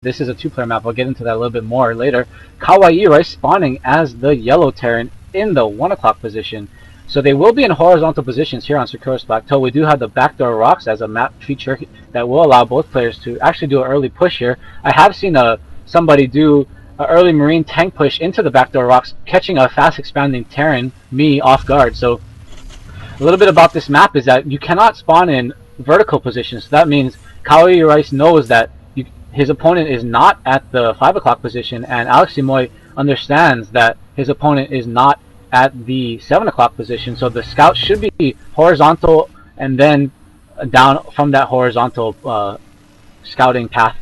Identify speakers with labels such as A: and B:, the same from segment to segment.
A: this is a two-player map. I'll get into that a little bit more later. KawaiiRice spawning as the yellow Terran in the 1 o'clock position. So they will be in horizontal positions here on Sakura's Plateau. We do have the backdoor rocks as a map feature that will allow both players to actually do an early push here. I have seen somebody do an early Marine tank push into the backdoor rocks, catching a fast expanding Terran, me, off guard. So a little bit about this map is that you cannot spawn in vertical positions. So that means KawaiiRice knows that his opponent is not at the 5 o'clock position, and AlexCMoi understands that his opponent is not at the 7 o'clock position. So the scout should be horizontal and then down from that horizontal scouting path.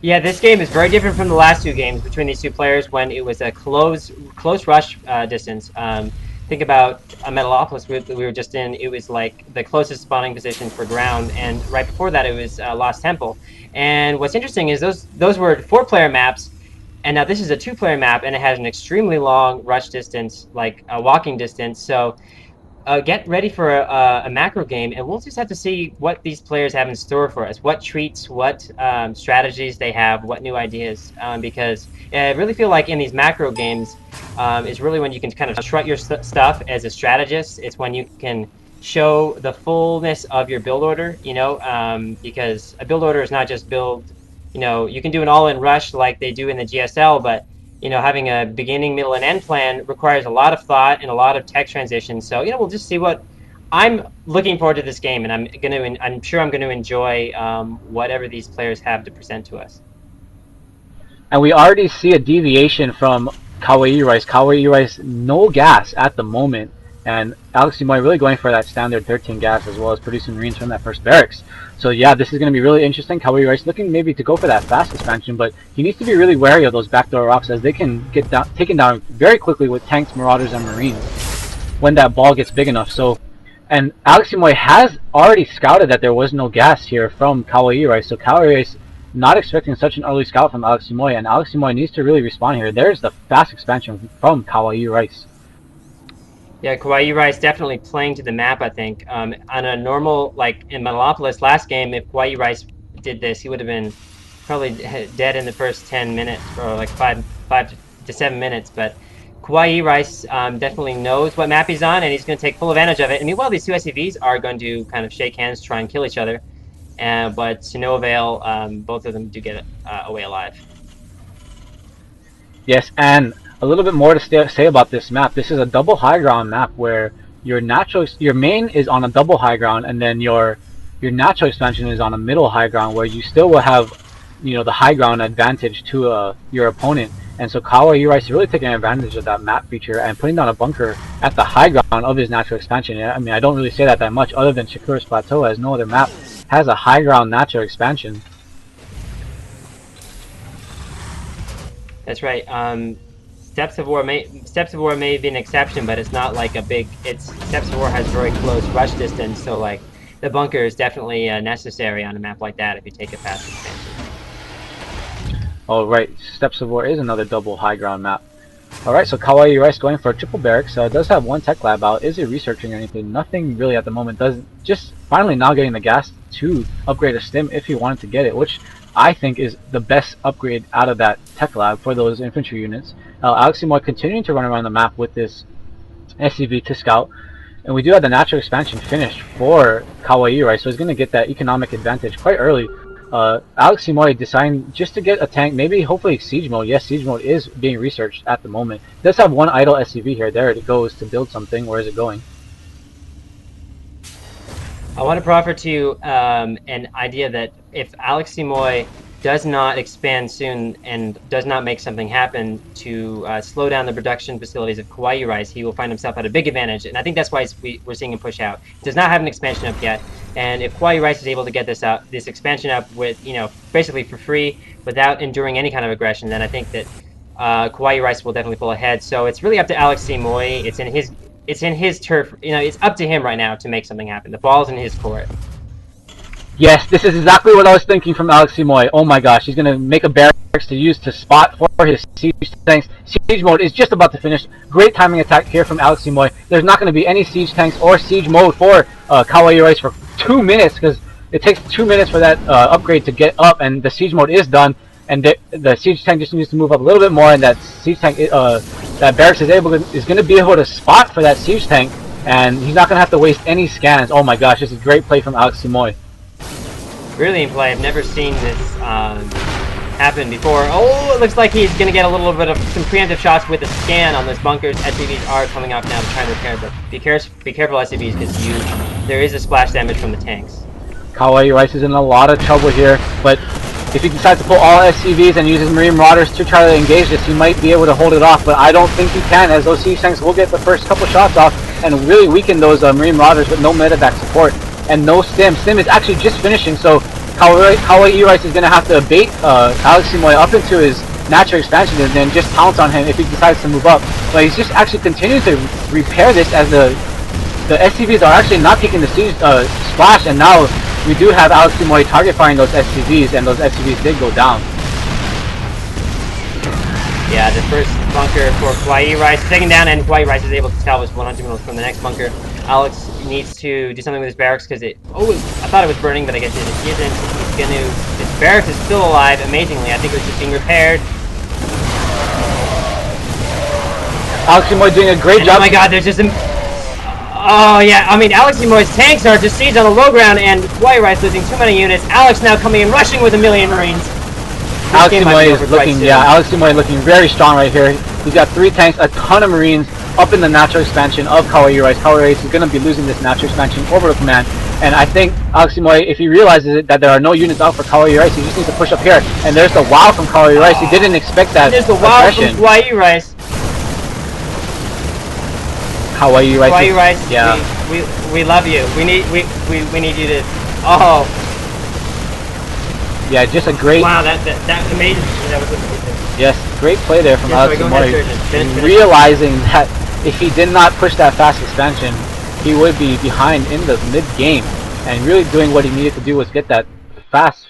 B: Yeah, this game is very different from the last two games between these two players when it was a close rush distance. Think about a Metalopolis we were just in. It was like the closest spawning position for ground, and right before that it was Lost Temple. And what's interesting is those were 4-player maps, and now this is a 2-player map, and it has an extremely long rush distance, like a walking distance. So get ready for a macro game, and we'll just have to see what these players have in store for us, what treats, what strategies they have, what new ideas, because I really feel like in these macro games is really when you can kind of strut your stuff as a strategist. It's when you can show the fullness of your build order, because a build order is not just build, you can do an all-in rush like they do in the GSL, but having a beginning, middle, and end plan requires a lot of thought and a lot of tech transitions. So, we'll just see what I'm looking forward to this game, and I'm sure I'm going to enjoy whatever these players have to present to us.
A: And we already see a deviation from KawaiiRice. KawaiiRice, no gas at the moment, and AlexCMoi really going for that standard 13 gas as well as producing Marines from that first barracks. So yeah, this is going to be really interesting. KawaiiRice looking maybe to go for that fast expansion, but he needs to be really wary of those backdoor rocks as they can get taken down very quickly with tanks, marauders, and Marines when that ball gets big enough. So, and AlexCMoi has already scouted that there was no gas here from KawaiiRice, so KawaiiRice not expecting such an early scout from AlexCMoi, and AlexCMoi needs to really respond here. There's the fast expansion from KawaiiRice.
B: Yeah, KawaiiRice definitely playing to the map, I think. On a normal, like in Metalopolis last game, if KawaiiRice did this, he would have been probably dead in the first 10 minutes, or like 5 to 7 minutes. But KawaiiRice definitely knows what map he's on, and he's going to take full advantage of it. And meanwhile, these two SCVs are going to kind of shake hands, try and kill each other. But to no avail, both of them do get away alive.
A: Yes, and a little bit more to say about this map. This is a double high ground map where your main is on a double high ground, and then your natural expansion is on a middle high ground, where you still will have the high ground advantage to your opponent. And so KawaiiRice is really taking advantage of that map feature and putting down a bunker at the high ground of his natural expansion. I mean, I don't really say that much other than Sakura's Plateau, as no other map has a high ground natural expansion.
B: That's right. Steps of War may be an exception, but it's not like a big. Steps of War has very close rush distance, so like the bunker is definitely necessary on a map like that if you take a fast expansion.
A: Oh right, Steps of War is another double high ground map. All right, so KawaiiRice going for a triple barracks. Does have one tech lab out. Is he researching anything? Nothing really at the moment. Just finally now getting the gas to upgrade a stim if he wanted to get it, which I think is the best upgrade out of that tech lab for those infantry units. AlexCMoi continuing to run around the map with this SCV to scout, and we do have the natural expansion finished for KawaiiRice, so he's going to get that economic advantage quite early. AlexCMoi deciding just to get a tank, maybe hopefully siege mode. Yes, siege mode is being researched at the moment. It does have one idle SCV here. There it goes to build something. Where is it going?
B: I want to proffer to you an idea that if AlexCMoi does not expand soon and does not make something happen to slow down the production facilities of KawaiiRice, he will find himself at a big advantage. And I think that's why we're seeing him push out. He does not have an expansion up yet. And if KawaiiRice is able to get this expansion up with, basically for free without enduring any kind of aggression, then I think that KawaiiRice will definitely pull ahead. So it's really up to AlexCMoi. It's in his turf. It's up to him right now to make something happen. The ball's in his court.
A: Yes, this is exactly what I was thinking from AlexCMoi. Oh my gosh, he's going to make a barracks to use to spot for his siege tanks. Siege mode is just about to finish. Great timing attack here from AlexCMoi. There's not going to be any siege tanks or siege mode for KawaiiRice for 2 minutes because It takes 2 minutes for that upgrade to get up, and the siege mode is done. And the siege tank just needs to move up a little bit more, and that siege tank, that barracks is going to be able to spot for that siege tank, and he's not going to have to waste any scans. Oh my gosh, this is a great play from AlexCMoi.
B: Brilliant play. I've never seen this happen before. Oh, it looks like he's going to get a little bit of some preemptive shots with a scan on those bunkers. SCVs are coming up now to try and repair them. Be careful, SCVs, because there is a splash damage from the tanks.
A: KawaiiRice is in a lot of trouble here, but if he decides to pull all SCVs and use his Marine Marauders to try to engage this, he might be able to hold it off, but I don't think he can, as those siege tanks will get the first couple shots off and really weaken those Marine Marauders with no medevac support and no stim. Stim is actually just finishing, so KawaiiRice is going to have to bait AlexCMoi up into his natural expansion and then just pounce on him if he decides to move up. But he's just actually continuing to repair this, as the SCVs are actually not taking the siege splash, and now we do have AlexCMoi target firing those SCVs, and those SCVs did go down.
B: Yeah, the first bunker for KawaiiRice taken down, and KawaiiRice is able to salvage 100 missiles from the next bunker. Alex needs to do something with his barracks because I thought it was burning, but I guess it isn't. He's gonna. His barracks is still alive, amazingly. I think it was just being repaired.
A: AlexCMoi doing a great job.
B: Oh my God, there's just oh yeah, I mean, AlexCMoi's tanks are just sieged on the low ground, and KawaiiRice losing too many units. Alex now coming in, rushing with 1,000,000 Marines.
A: AlexCMoi is looking, AlexCMoi looking very strong right here. He's got 3 tanks, a ton of Marines up in the natural expansion of KawaiiRice. KawaiiRice is going to be losing this natural expansion over to command, and I think AlexCMoi, if he realizes it, that there are no units out for KawaiiRice, he just needs to push up here. And there's the wow from KawaiiRice. He didn't expect that.
B: There's the wow from KawaiiRice. KawaiiRice,
A: yeah.
B: We love you. We need you to. Oh.
A: Yeah, just a great.
B: Wow, that amazing. That was amazing.
A: Yes, great play there from AlexCMoi. Realizing that if he did not push that fast expansion, he would be behind in the mid game, and really doing what he needed to do was get that fast